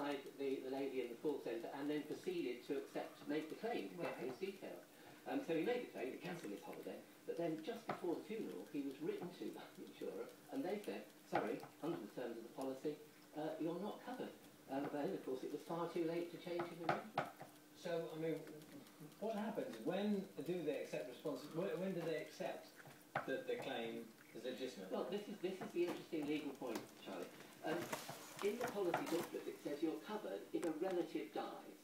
notified the lady in the call centre and then proceeded to make the claim to get his details. So he made the claim to cancel his holiday, but then just before the funeral, he was written to the insurer, and they said, sorry, under the terms of the policy, you're not covered. But then, of course, it was far too late to change his arrangement. So, I mean, what happens? When do they accept responsibility? When do they accept that the claim is legitimate? Well, this is the interesting legal point, Charlie. In the policy booklet, it says you're covered if a relative dies.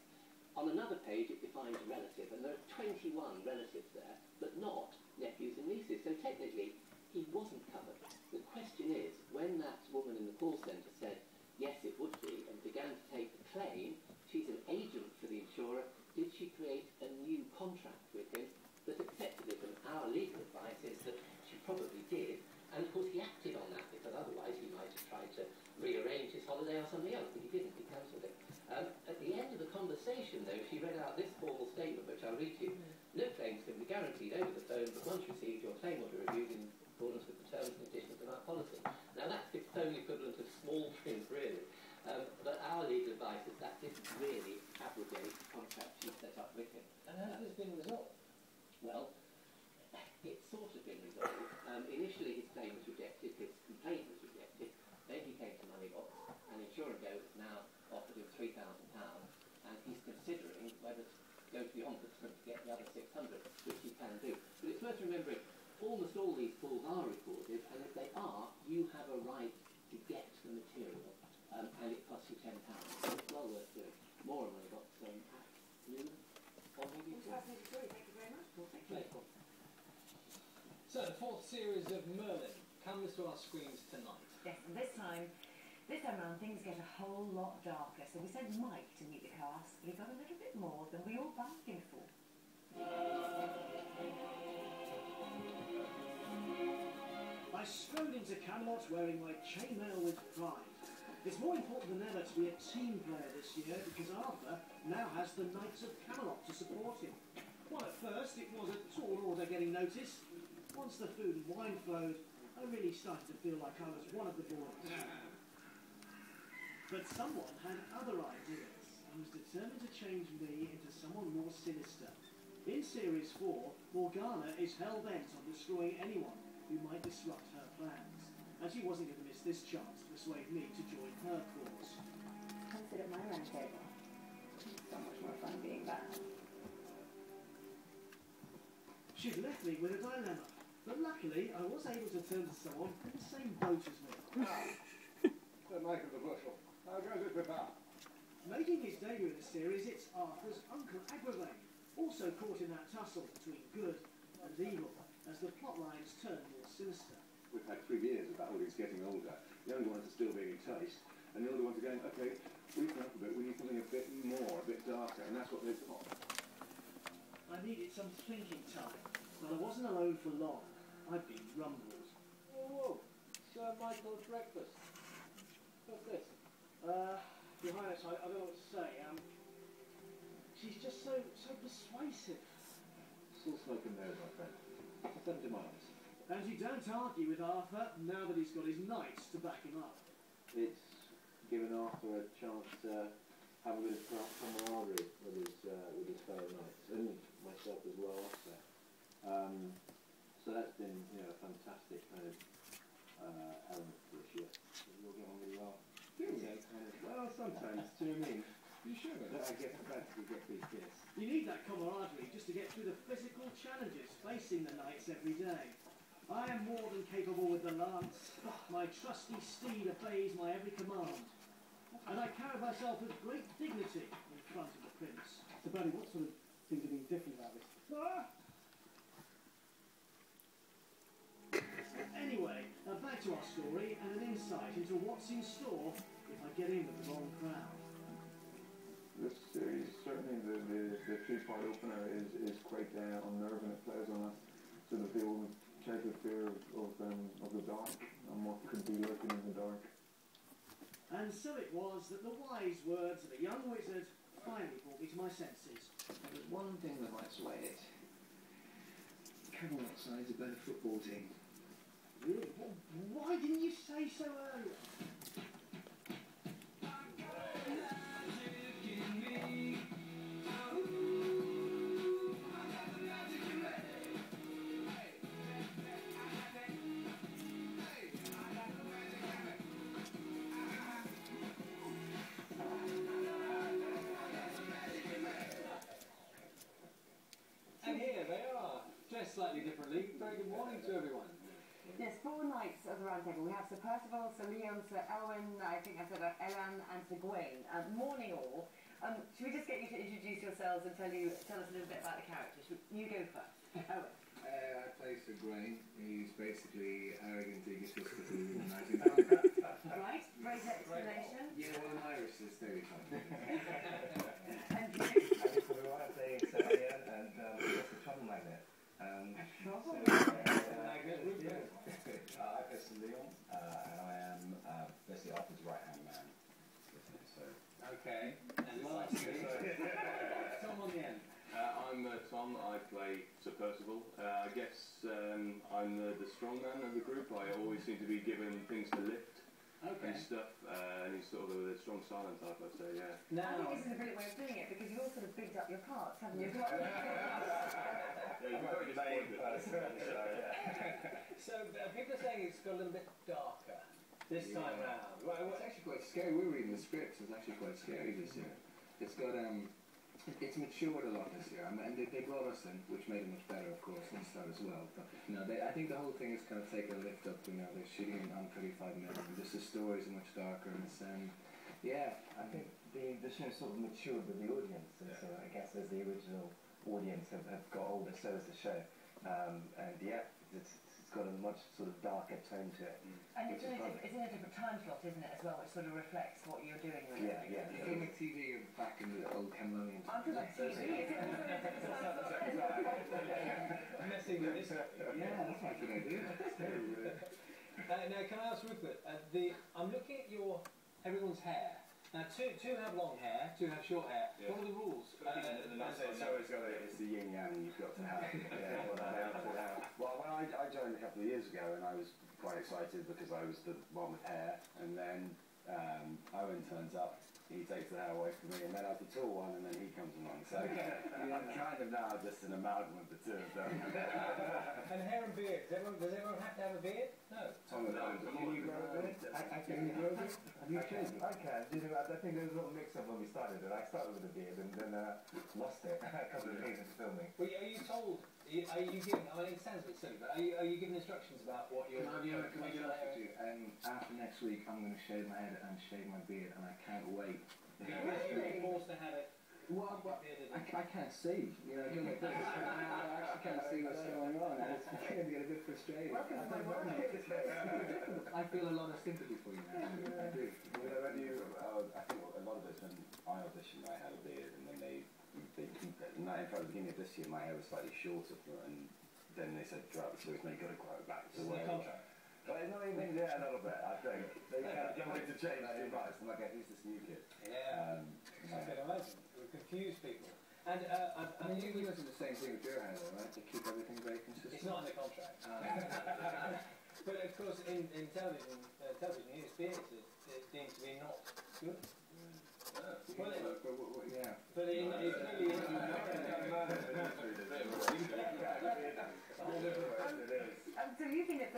On another page, it defines relative, and there are 21 relatives there, but not nephews and nieces. So technically, he wasn't covered. The question is, when that woman in the call centre said, yes, it would be, and began to take the claim, she's an agent for the insurer, did she create a new contract with him that accepted it? And our legal advice is that she probably did, and of course he acted on that, because otherwise he might have tried to rearrange his holiday or something else, but he didn't, he cancelled it. At the end of the conversation, though, she read out this formal statement, which I'll read to you. No claims can be guaranteed over the phone, but once received, your claim will be reviewed in accordance with the terms and conditions of our policy. Now, that's the phone equivalent of small print, really. But our legal advice is that didn't really abrogate the contract she set up with him. And has this been resolved? Well, it's sort of been resolved. Initially, his claim was rejected, his complaint was rejected. Then he came to Moneybox, and Insurance Go has now offered him £3,000, and he's considering whether to go to the Ombudsman to get the other 600, which he can do. But it's worth remembering, almost all these calls are recorded, and if they are, you have a right to get the material, and it costs you £10. So it's well worth doing. More on Moneybox at noon, or maybe Thank you very much. Well, thank you. So, the fourth series of Merlin comes to our screens tonight. Yes, and this time around things get a whole lot darker. So we sent Mike to meet the cast, but he got a little bit more than we all bargained for. I strode into Camelot wearing my chainmail with pride. It's more important than ever to be a team player this year because Arthur now has the Knights of Camelot to support him. Well, at first it was a tall order getting noticed. Once the food and wine flowed, I really started to feel like I was one of the boys. But someone had other ideas and was determined to change me into someone more sinister. In Series 4, Morgana is hell-bent on destroying anyone who might disrupt her plans. And she wasn't going to miss this chance to persuade me to join her cause. Come sit at my round table. It's so much more fun being bad. She'd left me with a dilemma. But luckily, I was able to turn to someone in the same boat as me. The knife of the bushel. How goes it with that? Making his debut in the series, it's Arthur's Uncle Agravain, also caught in that tussle between good and evil, as the plot lines turn more sinister. We've had 3 years of Aldous getting older. The only ones are still being enticed, and the other ones are going, okay, we've come up a bit, we need something a bit more, a bit darker, and that's what they've got. I needed some thinking time, but I wasn't alone for long. I'd been rumbled. Oh, whoa. Sir Michael's breakfast. What's this? Your Highness, I don't know what to say. She's just so persuasive. Still smoking nose, my friend. 70 miles. And you don't argue with Arthur now that he's got his knights to back him up. It's given Arthur a chance to have a bit of camaraderie with his fellow knights, and myself as well after. So that's been, a fantastic kind of element for this year. You'll get on really well. Well, sometimes, do you know what I mean? You sure? I get back to get big kiss. You need that camaraderie just to get through the physical challenges facing the knights every day. I am more than capable with the lance. My trusty steed obeys my every command. And I carry myself with great dignity in front of the prince. So, Bernie, what sort of things are being different about this? Anyway, back to our story and an insight into what's in store if I get in with the wrong crowd. This series, certainly the 3-part opener is quite unnerving. It plays on us sort of the old childhood fear of the dark and what could be lurking in the dark. And so it was that the wise words of a young wizard finally brought me to my senses. There's one thing that might sway it. Camelot side's a better football team. Really? Why didn't you say so earlier? knights of the round table. We have Sir Percival, Sir Leon, Sir Elwyn, I think I said Elan, and Sir Gawain. Morning all. Should we just get you to introduce yourselves and tell us a little bit about the characters? You go first. Elwyn. I play Sir Gawain. He's basically arrogant, egotistical, womanizing contact. Right, great explanation. Yeah, well, an Irish is stereotype. And you? I play Xavier and just a trouble magnet. A trouble magnet. I play Sir Leon, and I am basically Arthur's right-hand man. So. Okay. And lastly, Tom on the end. I'm Tom. I play Sir Percival. I guess I'm the strong man of the group. I always seem to be given things to lift and stuff, and he's sort of a strong silent type, I'd say, yeah. I think this is a brilliant way of doing it because you all sort of bigged up your parts, haven't you? Yeah, you're very disappointed. So people are saying it's got a little bit darker this time round. It's actually quite scary. We were reading the scripts. It's actually quite scary this year. It's got it's matured a lot this year, and they brought us in, which made it much better, of course, and start as well. But I think the whole thing is kind of taken a lift up. They're shooting on 35 minutes, and just the stories are much darker, and it's I think the show sort of matured with the audience, and so I guess as the original audience have got older, so has the show. And yeah, it's got a much sort of darker tone to it. And it's in a different time slot, isn't it, as well, which sort of reflects what you're doing with it. Yeah. You feel like TV back in the old Camelonian. I feel like TV. Messing with this. Yeah, that's my good idea. Now, can I ask Rupert? I'm looking at everyone's hair. Now, two have long hair, two have short hair. Yeah. What are the rules? It's the yin yang you've got to have. Well, when I joined a couple of years ago, and I was quite excited because I was the one with hair, and then Owen turns up, he takes the hair away from me, and then I was the tall one, and then he comes along. So I'm kind of now just an amalgam of the two of them. And hair and beard. Does everyone have to have a beard? No. Can you grow a beard? Can you grow a beard? Have you chosen? I can. I think there was a little mix-up when we started, and I started with a beard and then lost it a couple of days into filming. Well, are you told? Are you given? I mean, it sounds a bit silly, but are you given instructions about what you're? Can I be honest with you? After next week, I'm going to shave my head and shave my beard, and I can't wait. You're forced to have it. Well, I can't see. I actually can't see what's going on, and it's beginning to get a bit frustrating. Welcome to my world. I feel a lot of sympathy for you now. I do. I think a lot of it when I auditioned, I had a beard, and then they keep it. And in fact, at the beginning of this year, my hair was slightly shorter, and then they said throughout the series, no, you've got to grow it back to where. But it's not even a little bit, I think. They kind of wanted to change too much. I'm like, who's this new kid? Yeah. I can imagine. It would confuse people. And I mean, you do the same thing with your hair, though, right? To keep everything very consistent. It's not in the contract. But of course, in television news, beards is deemed to be not good. But it clearly is. So you've been at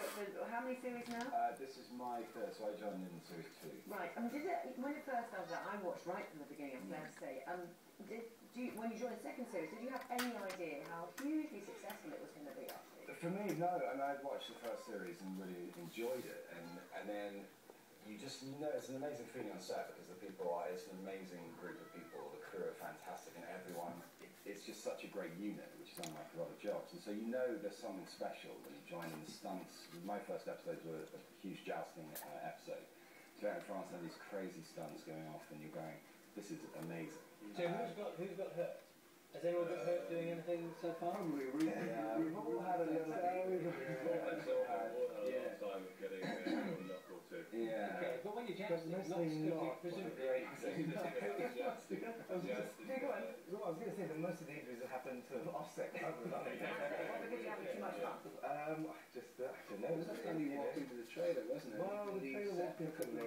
how many series now? This is my third, so I joined in series 2. Right. When it first started out, I watched right from the beginning, I'm fair to say. When you joined the second series, did you have any idea how hugely successful it was going to be, actually? For me, no. I mean, I watched the first series and really enjoyed it, and then you just it's an amazing feeling on set because it's an amazing group of people. The crew are fantastic, and everyone. It's just such a great unit, which is unlike a lot of jobs. And so there's something special when you join in the stunts. My first episodes were a huge jousting episode. So out in France, there are these crazy stunts going off, and you're going, this is amazing. So who's got hurt? Has anyone got hurt doing anything so far? Probably We've all had a little Yeah. Okay, but when you're jousting, not presumably. What I was going to say that most of the injuries have happened to offset. Because you're having too much fun. I don't know. It was when you walked into the trailer, wasn't it? Well, the trailer walked in for me.